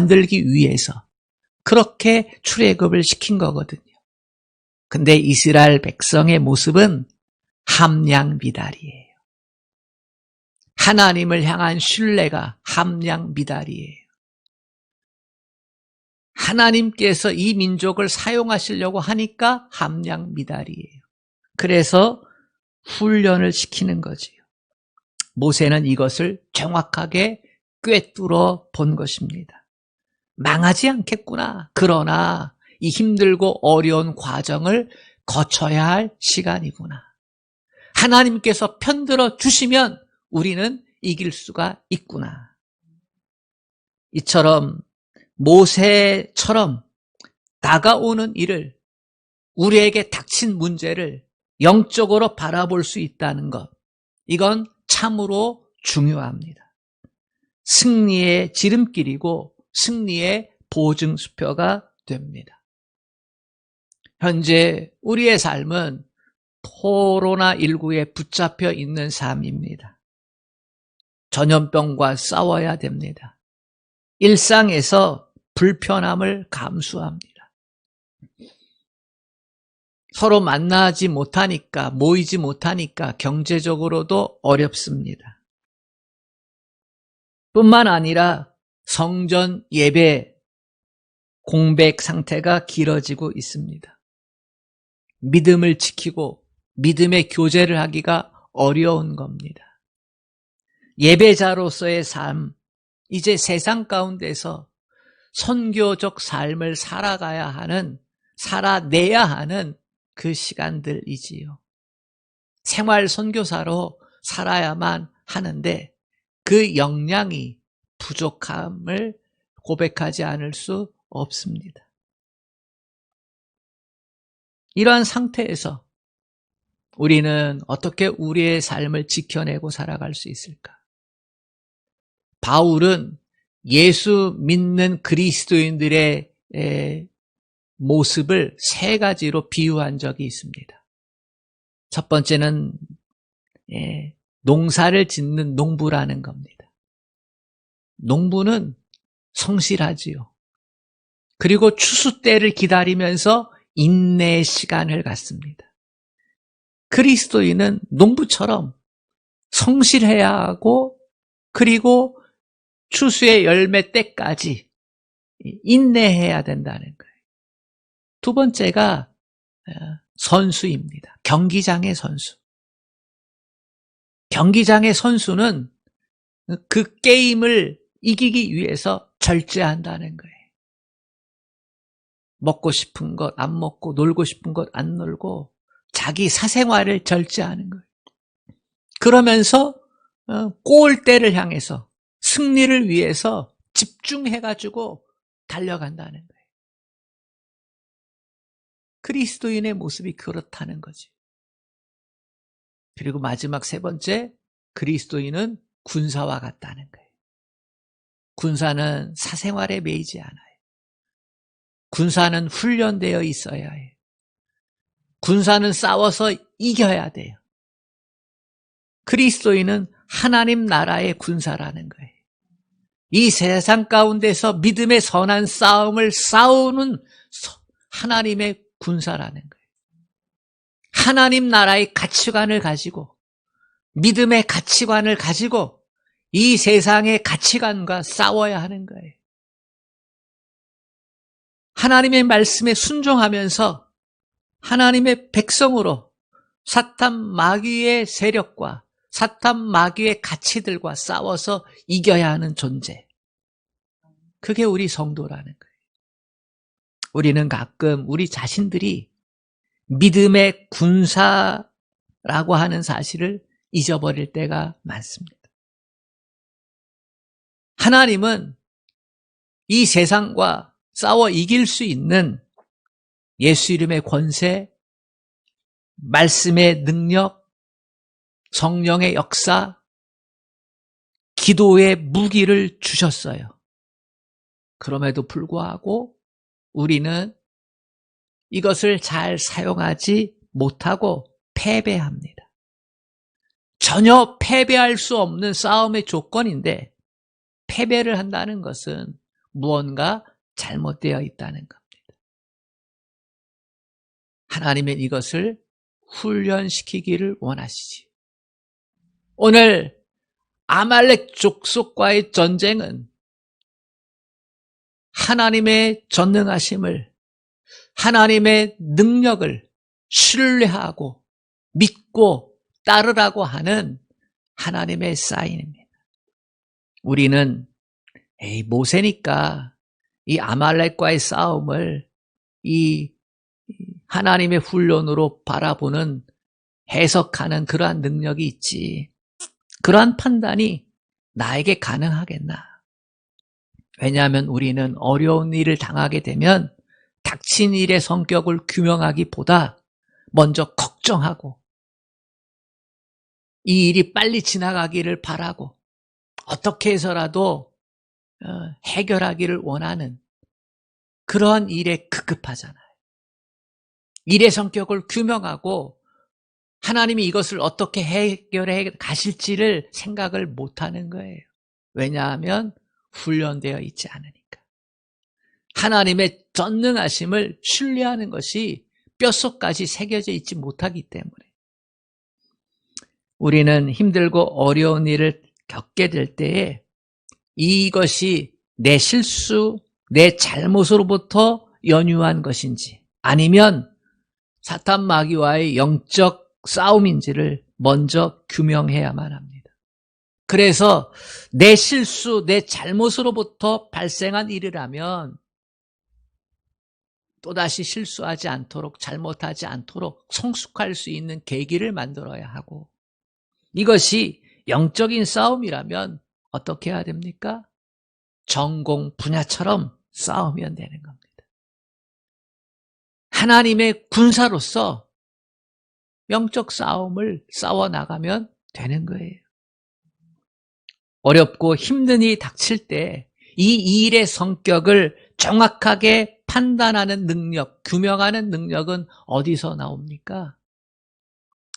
만들기 위해서 그렇게 출애굽을 시킨 거거든요. 근데 이스라엘 백성의 모습은 함량미달이에요. 하나님을 향한 신뢰가 함량미달이에요. 하나님께서 이 민족을 사용하시려고 하니까 함량미달이에요. 그래서 훈련을 시키는 거지요. 모세는 이것을 정확하게 꿰뚫어 본 것입니다. 망하지 않겠구나. 그러나 이 힘들고 어려운 과정을 거쳐야 할 시간이구나. 하나님께서 편들어 주시면 우리는 이길 수가 있구나. 이처럼 모세처럼 다가오는 일을, 우리에게 닥친 문제를 영적으로 바라볼 수 있다는 것, 이건 참으로 중요합니다. 승리의 지름길이고 승리의 보증수표가 됩니다. 현재 우리의 삶은 코로나19에 붙잡혀 있는 삶입니다. 전염병과 싸워야 됩니다. 일상에서 불편함을 감수합니다. 서로 만나지 못하니까, 모이지 못하니까 경제적으로도 어렵습니다. 뿐만 아니라 성전 예배 공백 상태가 길어지고 있습니다. 믿음을 지키고 믿음의 교제를 하기가 어려운 겁니다. 예배자로서의 삶, 이제 세상 가운데서 선교적 삶을 살아내야 하는 그 시간들이지요. 생활 선교사로 살아야만 하는데 그 역량이 부족함을 고백하지 않을 수 없습니다. 이러한 상태에서 우리는 어떻게 우리의 삶을 지켜내고 살아갈 수 있을까? 바울은 예수 믿는 그리스도인들의 모습을 세 가지로 비유한 적이 있습니다. 첫 번째는 농사를 짓는 농부라는 겁니다. 농부는 성실하지요. 그리고 추수 때를 기다리면서 인내의 시간을 갖습니다. 그리스도인은 농부처럼 성실해야 하고 그리고 추수의 열매 때까지 인내해야 된다는 거예요. 두 번째가 선수입니다. 경기장의 선수. 경기장의 선수는 그 게임을 이기기 위해서 절제한다는 거예요. 먹고 싶은 것 안 먹고 놀고 싶은 것 안 놀고 자기 사생활을 절제하는 거예요. 그러면서 골대를 향해서 승리를 위해서 집중해가지고 달려간다는 거예요. 그리스도인의 모습이 그렇다는 거지. 그리고 마지막 세 번째, 그리스도인은 군사와 같다는 거예요. 군사는 사생활에 매이지 않아요. 군사는 훈련되어 있어야 해요. 군사는 싸워서 이겨야 돼요. 그리스도인은 하나님 나라의 군사라는 거예요. 이 세상 가운데서 믿음의 선한 싸움을 싸우는 하나님의 군사라는 거예요. 하나님 나라의 가치관을 가지고 믿음의 가치관을 가지고 이 세상의 가치관과 싸워야 하는 거예요. 하나님의 말씀에 순종하면서 하나님의 백성으로 사탄 마귀의 세력과 사탄 마귀의 가치들과 싸워서 이겨야 하는 존재. 그게 우리 성도라는 거예요. 우리는 가끔 우리 자신들이 믿음의 군사라고 하는 사실을 잊어버릴 때가 많습니다. 하나님은 이 세상과 싸워 이길 수 있는 예수 이름의 권세, 말씀의 능력, 성령의 역사, 기도의 무기를 주셨어요. 그럼에도 불구하고 우리는 이것을 잘 사용하지 못하고 패배합니다. 전혀 패배할 수 없는 싸움의 조건인데 패배를 한다는 것은 무언가 잘못되어 있다는 겁니다. 하나님은 이것을 훈련시키기를 원하시지. 오늘 아말렉 족속과의 전쟁은 하나님의 전능하심을, 하나님의 능력을 신뢰하고 믿고 따르라고 하는 하나님의 사인입니다. 우리는 모세니까 이 아말렉과의 싸움을 이 하나님의 훈련으로 바라보는, 해석하는 그러한 능력이 있지. 그러한 판단이 나에게 가능하겠나? 왜냐하면 우리는 어려운 일을 당하게 되면 닥친 일의 성격을 규명하기보다 먼저 걱정하고 이 일이 빨리 지나가기를 바라고 어떻게 해서라도 해결하기를 원하는 그러한 일에 급급하잖아요. 일의 성격을 규명하고 하나님이 이것을 어떻게 해결해 가실지를 생각을 못하는 거예요. 왜냐하면 훈련되어 있지 않으니까. 하나님의 전능하심을 신뢰하는 것이 뼛속까지 새겨져 있지 못하기 때문에 우리는 힘들고 어려운 일을 겪게 될 때에 이것이 내 실수, 내 잘못으로부터 연유한 것인지 아니면 사탄 마귀와의 영적 싸움인지를 먼저 규명해야만 합니다. 그래서 내 실수, 내 잘못으로부터 발생한 일이라면 또다시 실수하지 않도록, 잘못하지 않도록 성숙할 수 있는 계기를 만들어야 하고, 이것이 영적인 싸움이라면 어떻게 해야 됩니까? 전공 분야처럼 싸우면 되는 겁니다. 하나님의 군사로서 영적 싸움을 싸워나가면 되는 거예요. 어렵고 힘든 일이 닥칠 때 이 일의 성격을 정확하게 판단하는 능력, 규명하는 능력은 어디서 나옵니까?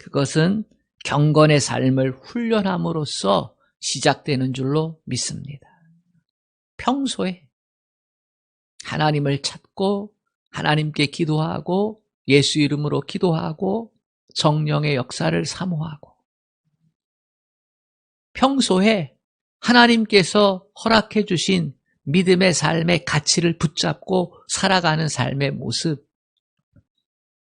그것은 경건의 삶을 훈련함으로써 시작되는 줄로 믿습니다. 평소에 하나님을 찾고 하나님께 기도하고 예수 이름으로 기도하고 성령의 역사를 사모하고 평소에 하나님께서 허락해 주신 믿음의 삶의 가치를 붙잡고 살아가는 삶의 모습,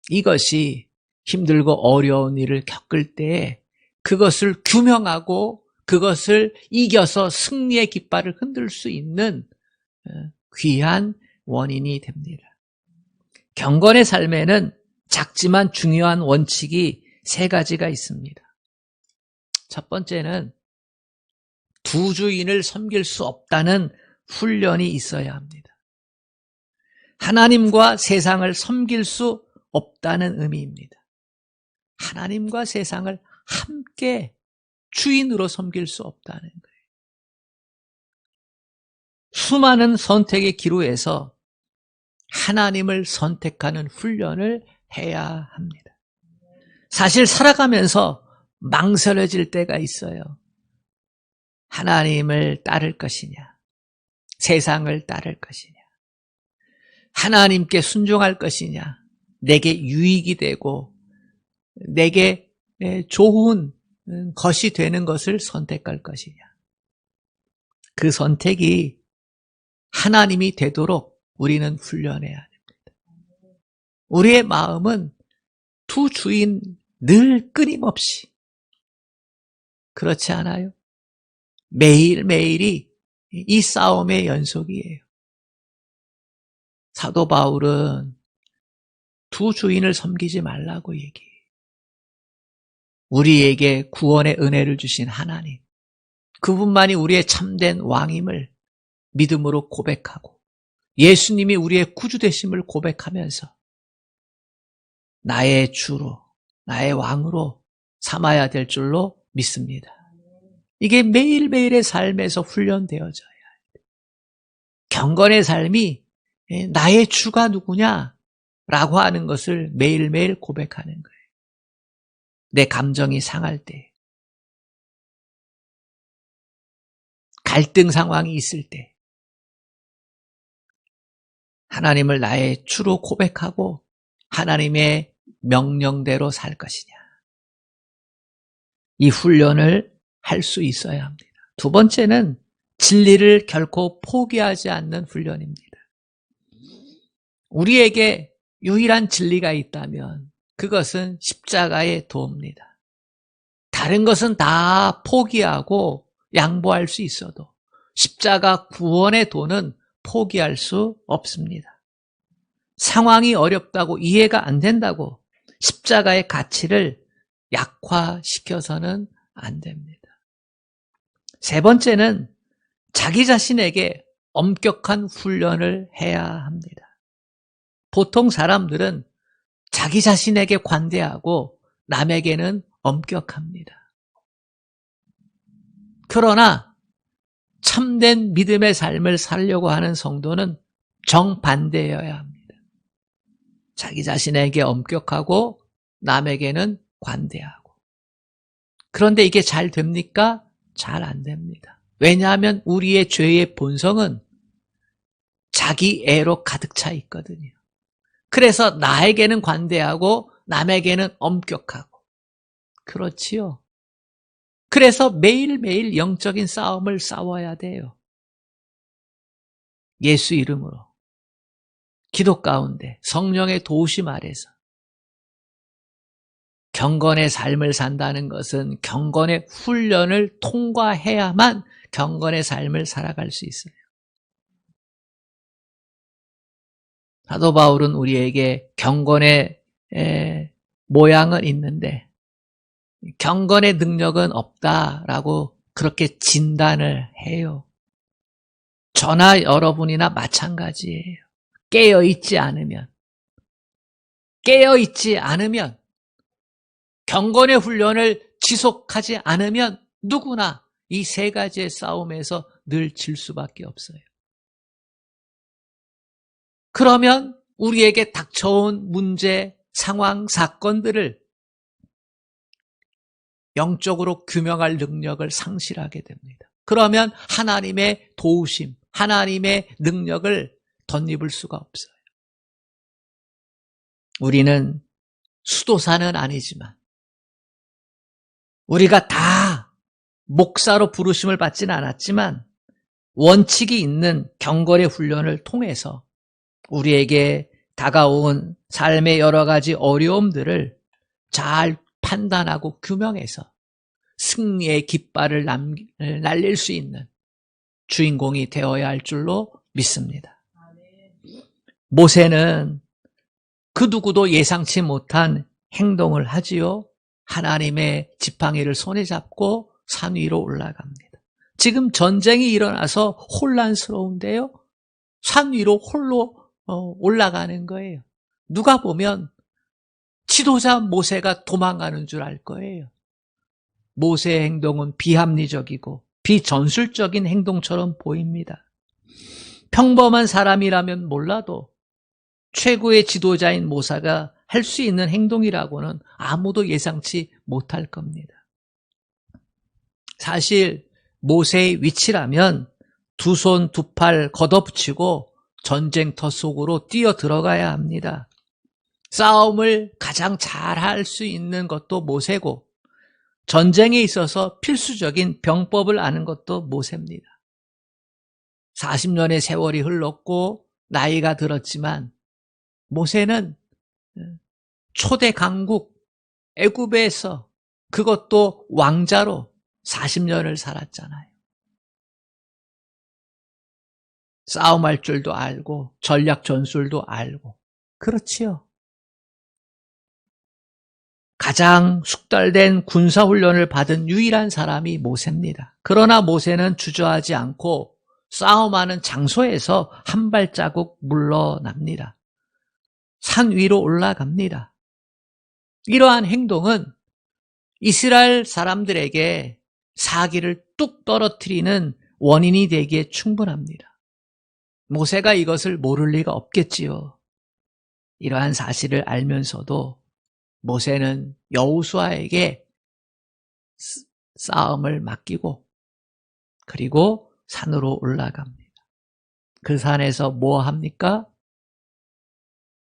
이것이 힘들고 어려운 일을 겪을 때 그것을 규명하고 그것을 이겨서 승리의 깃발을 흔들 수 있는 귀한 원인이 됩니다. 경건의 삶에는 작지만 중요한 원칙이 3가지가 있습니다. 첫 번째는 두 주인을 섬길 수 없다는 훈련이 있어야 합니다. 하나님과 세상을 섬길 수 없다는 의미입니다. 하나님과 세상을 함께 주인으로 섬길 수 없다는 거예요. 수많은 선택의 기로에서 하나님을 선택하는 훈련을 해야 합니다. 사실 살아가면서 망설여질 때가 있어요. 하나님을 따를 것이냐, 세상을 따를 것이냐, 하나님께 순종할 것이냐, 내게 유익이 되고 내게 좋은 것이 되는 것을 선택할 것이냐. 그 선택이 하나님이 되도록 우리는 훈련해야 합니다. 우리의 마음은 두 주인 늘 끊임없이, 그렇지 않아요? 매일매일이 이 싸움의 연속이에요. 사도 바울은 두 주인을 섬기지 말라고 얘기해요. 우리에게 구원의 은혜를 주신 하나님, 그분만이 우리의 참된 왕임을 믿음으로 고백하고 예수님이 우리의 구주 되심을 고백하면서 나의 주로, 나의 왕으로 삼아야 될 줄로 믿습니다. 이게 매일매일의 삶에서 훈련되어져야 해요. 경건의 삶이 나의 주가 누구냐라고 하는 것을 매일매일 고백하는 거예요. 내 감정이 상할 때, 갈등 상황이 있을 때, 하나님을 나의 주로 고백하고 하나님의 명령대로 살 것이냐. 이 훈련을 할 수 있어야 합니다. 두 번째는 진리를 결코 포기하지 않는 훈련입니다. 우리에게 유일한 진리가 있다면 그것은 십자가의 도입니다. 다른 것은 다 포기하고 양보할 수 있어도 십자가 구원의 도는 포기할 수 없습니다. 상황이 어렵다고 이해가 안 된다고 십자가의 가치를 약화시켜서는 안 됩니다. 세 번째는 자기 자신에게 엄격한 훈련을 해야 합니다. 보통 사람들은 자기 자신에게 관대하고 남에게는 엄격합니다. 그러나 참된 믿음의 삶을 살려고 하는 성도는 정반대여야 합니다. 자기 자신에게 엄격하고 남에게는 관대하고. 그런데 이게 잘 됩니까? 잘 안 됩니다. 왜냐하면 우리의 죄의 본성은 자기 애로 가득 차 있거든요. 그래서 나에게는 관대하고 남에게는 엄격하고. 그렇지요. 그래서 매일매일 영적인 싸움을 싸워야 돼요. 예수 이름으로. 기도 가운데 성령의 도우심 아래서. 경건의 삶을 산다는 것은 경건의 훈련을 통과해야만 경건의 삶을 살아갈 수 있어요. 사도 바울은 우리에게 경건의 모양은 있는데 경건의 능력은 없다라고 그렇게 진단을 해요. 저나 여러분이나 마찬가지예요. 깨어있지 않으면 경건의 훈련을 지속하지 않으면 누구나 이 세 가지의 싸움에서 늘 질 수밖에 없어요. 그러면 우리에게 닥쳐온 문제, 상황, 사건들을 영적으로 규명할 능력을 상실하게 됩니다. 그러면 하나님의 도우심, 하나님의 능력을 덧입을 수가 없어요. 우리는 수도사는 아니지만 우리가 다 목사로 부르심을 받지는 않았지만 원칙이 있는 경건의 훈련을 통해서 우리에게 다가온 삶의 여러 가지 어려움들을 잘 판단하고 규명해서 승리의 깃발을 날릴 수 있는 주인공이 되어야 할 줄로 믿습니다. 모세는 그 누구도 예상치 못한 행동을 하지요. 하나님의 지팡이를 손에 잡고 산 위로 올라갑니다. 지금 전쟁이 일어나서 혼란스러운데요. 산 위로 홀로 올라가는 거예요. 누가 보면 지도자 모세가 도망가는 줄 알 거예요. 모세의 행동은 비합리적이고 비전술적인 행동처럼 보입니다. 평범한 사람이라면 몰라도 최고의 지도자인 모세가 할 수 있는 행동이라고는 아무도 예상치 못할 겁니다. 사실 모세의 위치라면 두 손 두 팔 걷어붙이고 전쟁터 속으로 뛰어 들어가야 합니다. 싸움을 가장 잘 할 수 있는 것도 모세고 전쟁에 있어서 필수적인 병법을 아는 것도 모세입니다. 40년의 세월이 흘렀고 나이가 들었지만 모세는 초대 강국 애굽에서 그것도 왕자로 40년을 살았잖아요. 싸움할 줄도 알고 전략 전술도 알고 그렇지요. 가장 숙달된 군사훈련을 받은 유일한 사람이 모세입니다. 그러나 모세는 주저하지 않고 싸움하는 장소에서 한 발자국 물러납니다. 산 위로 올라갑니다. 이러한 행동은 이스라엘 사람들에게 사기를 뚝 떨어뜨리는 원인이 되기에 충분합니다. 모세가 이것을 모를 리가 없겠지요. 이러한 사실을 알면서도 모세는 여호수아에게 싸움을 맡기고 그리고 산으로 올라갑니다. 그 산에서 뭐 합니까?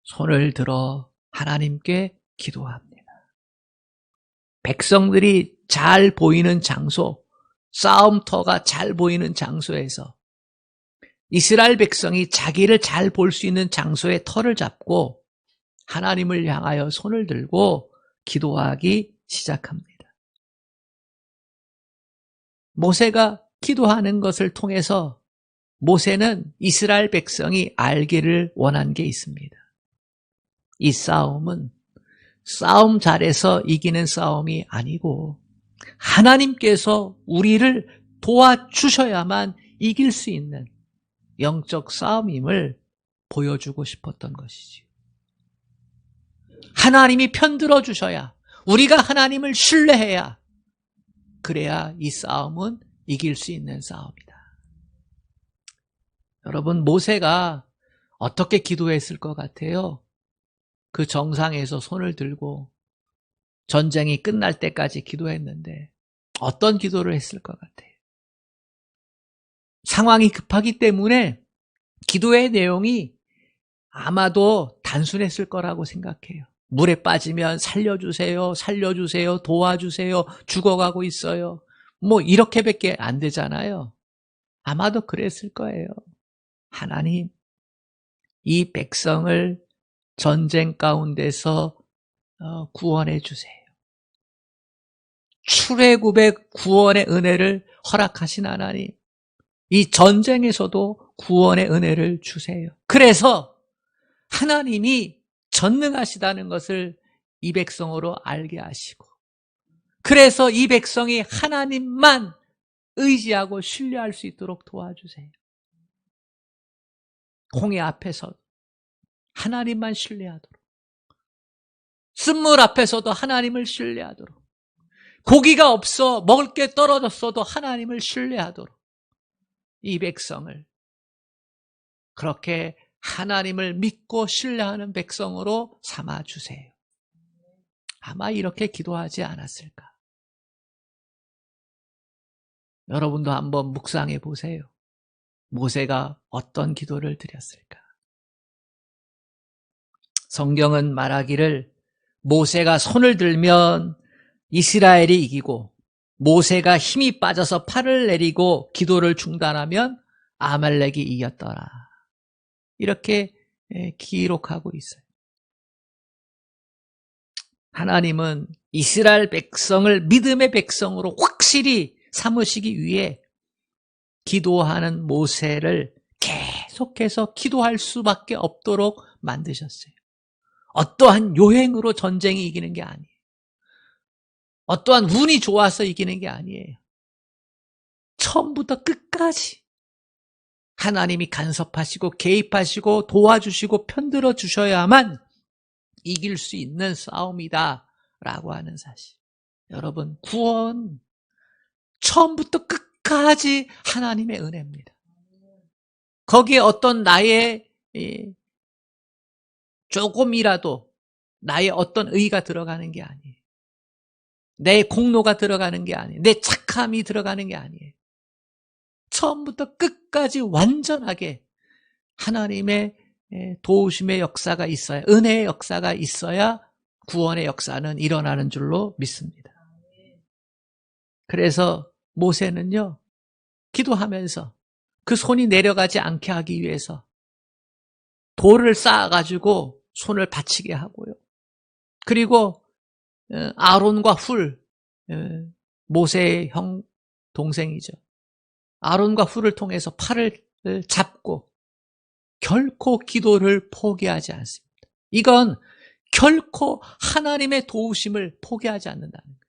손을 들어 하나님께 기도합니다. 백성들이 잘 보이는 장소, 싸움터가 잘 보이는 장소에서 이스라엘 백성이 자기를 잘 볼 수 있는 장소에 터를 잡고 하나님을 향하여 손을 들고 기도하기 시작합니다. 모세가 기도하는 것을 통해서 모세는 이스라엘 백성이 알기를 원한 게 있습니다. 이 싸움은 싸움 잘해서 이기는 싸움이 아니고 하나님께서 우리를 도와주셔야만 이길 수 있는 영적 싸움임을 보여주고 싶었던 것이지요. 하나님이 편들어 주셔야, 우리가 하나님을 신뢰해야, 그래야 이 싸움은 이길 수 있는 싸움이다. 여러분, 모세가 어떻게 기도했을 것 같아요? 그 정상에서 손을 들고 전쟁이 끝날 때까지 기도했는데 어떤 기도를 했을 것 같아요? 상황이 급하기 때문에 기도의 내용이 아마도 단순했을 거라고 생각해요. 물에 빠지면 살려주세요, 살려주세요, 도와주세요, 죽어가고 있어요. 뭐 이렇게밖에 안 되잖아요. 아마도 그랬을 거예요. 하나님, 이 백성을 전쟁 가운데서 구원해 주세요. 출애굽의 구원의 은혜를 허락하신 하나님, 이 전쟁에서도 구원의 은혜를 주세요. 그래서 하나님이 전능하시다는 것을 이 백성으로 알게 하시고, 그래서 이 백성이 하나님만 의지하고 신뢰할 수 있도록 도와주세요. 홍해 앞에서 하나님만 신뢰하도록, 쓴물 앞에서도 하나님을 신뢰하도록, 고기가 없어 먹을 게 떨어졌어도 하나님을 신뢰하도록 이 백성을 그렇게 하나님을 믿고 신뢰하는 백성으로 삼아주세요. 아마 이렇게 기도하지 않았을까? 여러분도 한번 묵상해 보세요. 모세가 어떤 기도를 드렸을까? 성경은 말하기를 모세가 손을 들면 이스라엘이 이기고 모세가 힘이 빠져서 팔을 내리고 기도를 중단하면 아말렉이 이겼더라. 이렇게 기록하고 있어요. 하나님은 이스라엘 백성을 믿음의 백성으로 확실히 삼으시기 위해 기도하는 모세를 계속해서 기도할 수밖에 없도록 만드셨어요. 어떠한 요행으로 전쟁이 이기는 게 아니에요. 어떠한 운이 좋아서 이기는 게 아니에요. 처음부터 끝까지 하나님이 간섭하시고 개입하시고 도와주시고 편들어 주셔야만 이길 수 있는 싸움이다라고 하는 사실. 여러분, 구원 처음부터 끝까지 하나님의 은혜입니다. 거기에 어떤 나의 조금이라도 나의 어떤 의가 들어가는 게 아니에요. 내 공로가 들어가는 게 아니에요. 내 착함이 들어가는 게 아니에요. 처음부터 끝까지 완전하게 하나님의 도우심의 역사가 있어야, 은혜의 역사가 있어야 구원의 역사는 일어나는 줄로 믿습니다. 그래서 모세는요, 기도하면서 그 손이 내려가지 않게 하기 위해서 돌을 쌓아가지고 손을 받치게 하고요. 그리고 아론과 훌, 모세의 형 동생이죠. 아론과 훌을 통해서 팔을 잡고 결코 기도를 포기하지 않습니다. 이건 결코 하나님의 도우심을 포기하지 않는다는 거예요.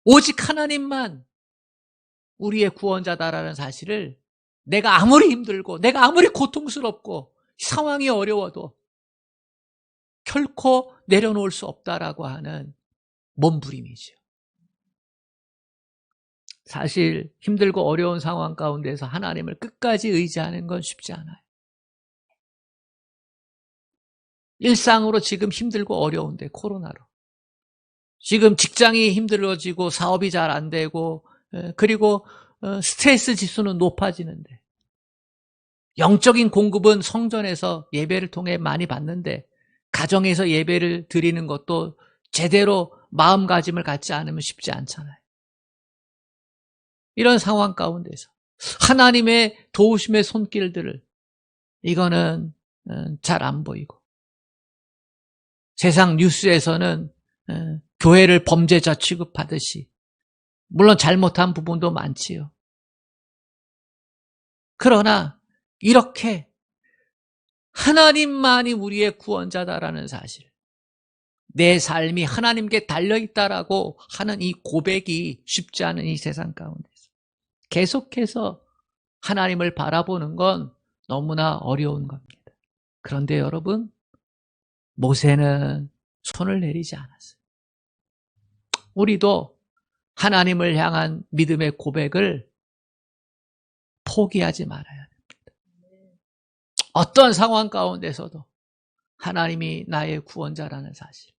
오직 하나님만 우리의 구원자다라는 사실을 내가 아무리 힘들고 내가 아무리 고통스럽고 상황이 어려워도 결코 내려놓을 수 없다라고 하는 몸부림이죠. 사실 힘들고 어려운 상황 가운데서 하나님을 끝까지 의지하는 건 쉽지 않아요. 일상으로 지금 힘들고 어려운데, 코로나로 지금 직장이 힘들어지고 사업이 잘 안 되고 그리고 스트레스 지수는 높아지는데 영적인 공급은 성전에서 예배를 통해 많이 받는데 가정에서 예배를 드리는 것도 제대로 마음가짐을 갖지 않으면 쉽지 않잖아요. 이런 상황 가운데서 하나님의 도우심의 손길들을 이거는 잘 안 보이고 세상 뉴스에서는 교회를 범죄자 취급하듯이 물론 잘못한 부분도 많지요. 그러나 이렇게 하나님만이 우리의 구원자다라는 사실, 내 삶이 하나님께 달려있다라고 하는 이 고백이 쉽지 않은 이 세상 가운데서 계속해서 하나님을 바라보는 건 너무나 어려운 겁니다. 그런데 여러분, 모세는 손을 내리지 않았어요. 우리도 하나님을 향한 믿음의 고백을 포기하지 말아야 됩니다. 어떤 상황 가운데서도 하나님이 나의 구원자라는 사실,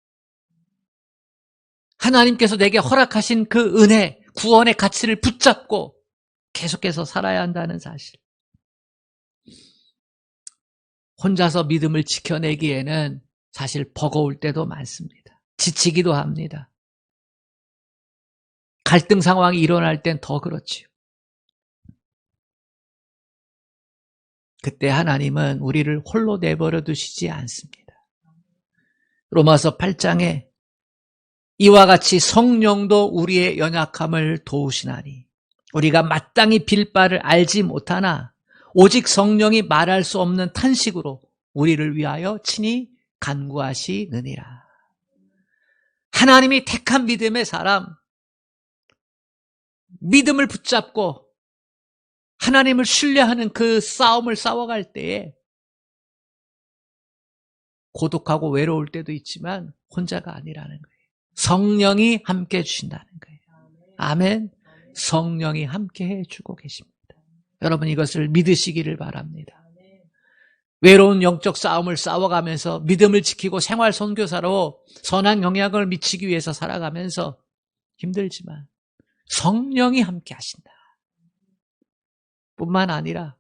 하나님께서 내게 허락하신 그 은혜, 구원의 가치를 붙잡고 계속해서 살아야 한다는 사실. 혼자서 믿음을 지켜내기에는 사실 버거울 때도 많습니다. 지치기도 합니다. 갈등 상황이 일어날 땐 더 그렇지요. 그때 하나님은 우리를 홀로 내버려 두시지 않습니다. 로마서 8장에 이와 같이 성령도 우리의 연약함을 도우시나니 우리가 마땅히 빌 바를 알지 못하나 오직 성령이 말할 수 없는 탄식으로 우리를 위하여 친히 간구하시느니라. 하나님이 택한 믿음의 사람, 믿음을 붙잡고 하나님을 신뢰하는 그 싸움을 싸워갈 때에 고독하고 외로울 때도 있지만 혼자가 아니라는 거예요. 성령이 함께 해주신다는 거예요. 아멘. 성령이 함께 해주고 계십니다. 여러분 이것을 믿으시기를 바랍니다. 외로운 영적 싸움을 싸워가면서 믿음을 지키고 생활 선교사로 선한 영향을 미치기 위해서 살아가면서 힘들지만 성령이 함께 하신다. 뿐만 아니라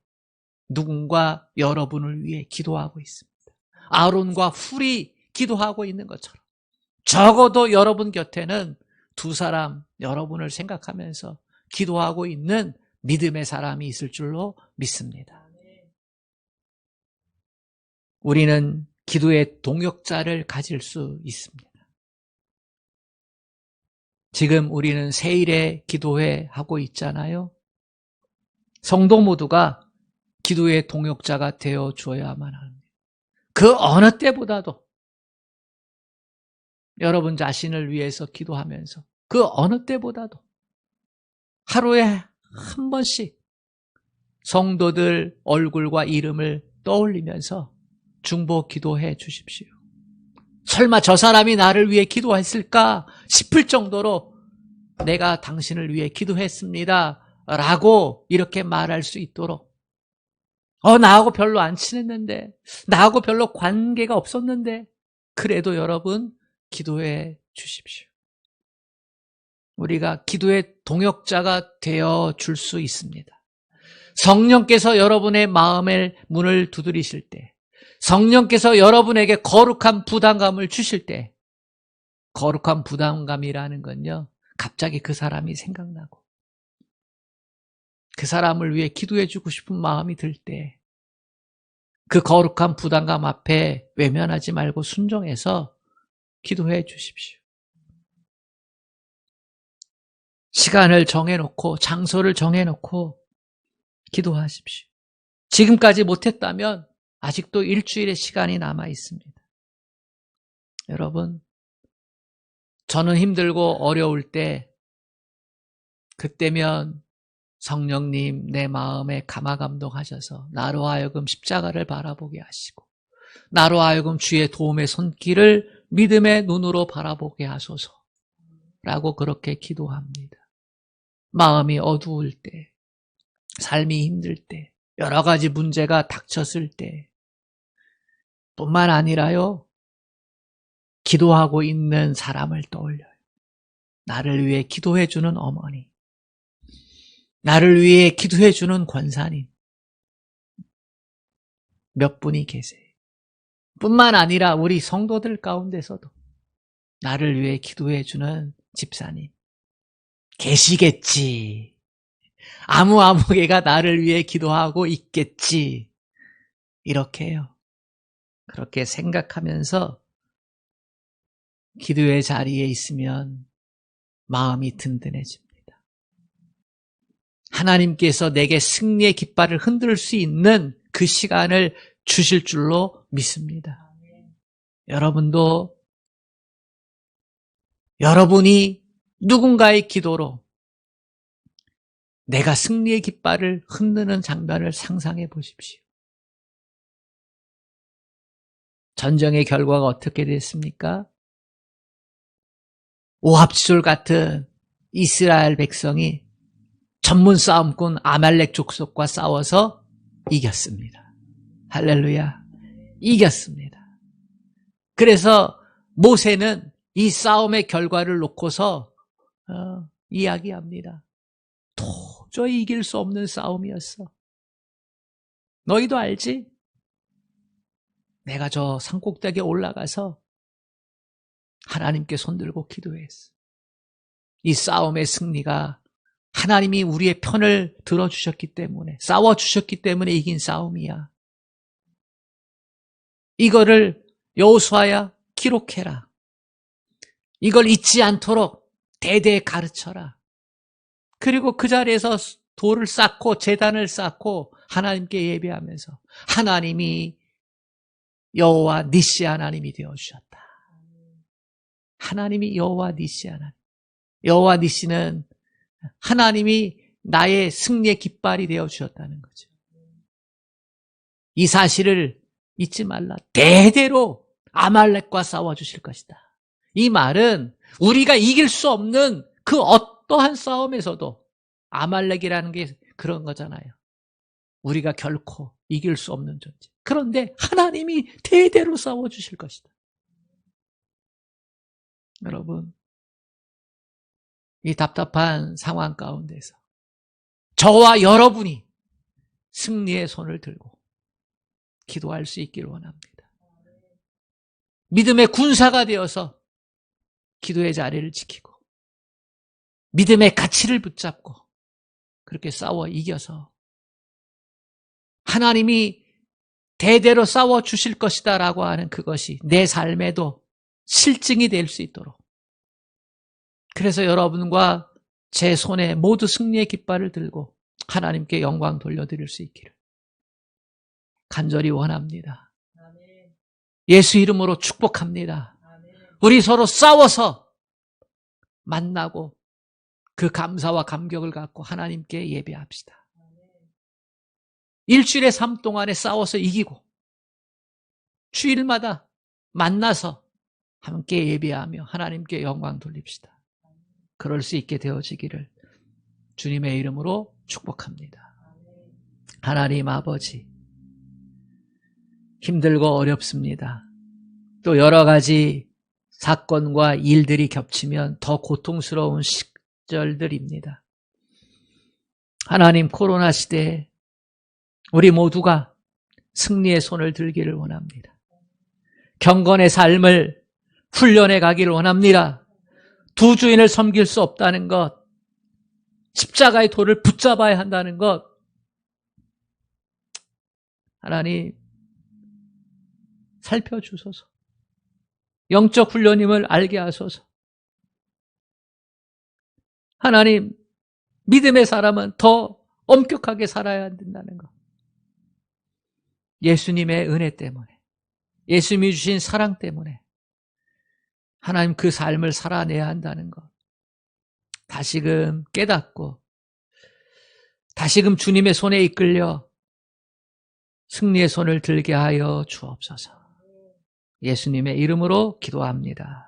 누군가 여러분을 위해 기도하고 있습니다. 아론과 훌이 기도하고 있는 것처럼 적어도 여러분 곁에는 두 사람 여러분을 생각하면서 기도하고 있는 믿음의 사람이 있을 줄로 믿습니다. 우리는 기도의 동역자를 가질 수 있습니다. 지금 우리는 세일의 기도회 하고 있잖아요. 성도 모두가 기도의 동역자가 되어 줘야만 합니다. 그 어느 때보다도 여러분 자신을 위해서 기도하면서 그 어느 때보다도 하루에 한 번씩 성도들 얼굴과 이름을 떠올리면서 중보 기도해 주십시오. 설마 저 사람이 나를 위해 기도했을까 싶을 정도로 내가 당신을 위해 기도했습니다 라고 이렇게 말할 수 있도록 나하고 별로 안 친했는데 나하고 별로 관계가 없었는데 그래도 여러분 기도해 주십시오. 우리가 기도의 동역자가 되어 줄 수 있습니다. 성령께서 여러분의 마음의 문을 두드리실 때, 성령께서 여러분에게 거룩한 부담감을 주실 때, 거룩한 부담감이라는 건요, 갑자기 그 사람이 생각나고 그 사람을 위해 기도해 주고 싶은 마음이 들 때 그 거룩한 부담감 앞에 외면하지 말고 순종해서 기도해 주십시오. 시간을 정해놓고 장소를 정해놓고 기도하십시오. 지금까지 못했다면 아직도 일주일의 시간이 남아 있습니다. 여러분, 저는 힘들고 어려울 때 그때면 성령님 내 마음에 감화감동하셔서 나로 하여금 십자가를 바라보게 하시고 나로 하여금 주의 도움의 손길을 믿음의 눈으로 바라보게 하소서 라고 그렇게 기도합니다. 마음이 어두울 때, 삶이 힘들 때, 여러 가지 문제가 닥쳤을 때 뿐만 아니라요, 기도하고 있는 사람을 떠올려요. 나를 위해 기도해주는 어머니, 나를 위해 기도해주는 권사님, 몇 분이 계세요. 뿐만 아니라 우리 성도들 가운데서도 나를 위해 기도해 주는 집사님 계시겠지. 아무개가 나를 위해 기도하고 있겠지. 이렇게 해요. 그렇게 생각하면서 기도의 자리에 있으면 마음이 든든해집니다. 하나님께서 내게 승리의 깃발을 흔들 수 있는 그 시간을 주실 줄로 믿습니다. 여러분도 여러분이 누군가의 기도로 내가 승리의 깃발을 흔드는 장면을 상상해 보십시오. 전쟁의 결과가 어떻게 됐습니까? 오합지졸 같은 이스라엘 백성이 전문 싸움꾼 아말렉 족속과 싸워서 이겼습니다. 할렐루야. 이겼습니다. 그래서 모세는 이 싸움의 결과를 놓고서 이야기합니다. 도저히 이길 수 없는 싸움이었어. 너희도 알지? 내가 저 산꼭대기에 올라가서 하나님께 손들고 기도했어. 이 싸움의 승리가 하나님이 우리의 편을 들어주셨기 때문에, 싸워주셨기 때문에 이긴 싸움이야. 이거를 여호수아야 기록해라. 이걸 잊지 않도록 대대에 가르쳐라. 그리고 그 자리에서 돌을 쌓고 제단을 쌓고 하나님께 예배하면서 하나님이 여호와 니시 하나님이 되어주셨다. 하나님이 여호와 니시 하나님. 여호와 니시는 하나님이 나의 승리의 깃발이 되어주셨다는 거죠. 이 사실을 잊지 말라. 대대로 아말렉과 싸워주실 것이다. 이 말은 우리가 이길 수 없는 그 어떠한 싸움에서도 아말렉이라는 게 그런 거잖아요. 우리가 결코 이길 수 없는 존재. 그런데 하나님이 대대로 싸워주실 것이다. 여러분, 이 답답한 상황 가운데서 저와 여러분이 승리의 손을 들고 기도할 수 있기를 원합니다. 믿음의 군사가 되어서 기도의 자리를 지키고 믿음의 가치를 붙잡고 그렇게 싸워 이겨서 하나님이 대대로 싸워 주실 것이다 라고 하는 그것이 내 삶에도 실증이 될 수 있도록, 그래서 여러분과 제 손에 모두 승리의 깃발을 들고 하나님께 영광 돌려드릴 수 있기를 간절히 원합니다. 예수 이름으로 축복합니다. 우리 서로 싸워서 만나고 그 감사와 감격을 갖고 하나님께 예배합시다. 일주일의 삶 동안에 싸워서 이기고 주일마다 만나서 함께 예배하며 하나님께 영광 돌립시다. 그럴 수 있게 되어지기를 주님의 이름으로 축복합니다. 하나님 아버지, 힘들고 어렵습니다. 또 여러 가지 사건과 일들이 겹치면 더 고통스러운 시절들입니다. 하나님, 코로나 시대에 우리 모두가 승리의 손을 들기를 원합니다. 경건의 삶을 훈련해 가기를 원합니다. 두 주인을 섬길 수 없다는 것, 십자가의 돌을 붙잡아야 한다는 것, 하나님 살펴주소서. 영적 훈련임을 알게 하소서. 하나님, 믿음의 사람은 더 엄격하게 살아야 된다는 것, 예수님의 은혜 때문에, 예수님이 주신 사랑 때문에 하나님 그 삶을 살아내야 한다는 것 다시금 깨닫고 다시금 주님의 손에 이끌려 승리의 손을 들게 하여 주옵소서. 예수님의 이름으로 기도합니다.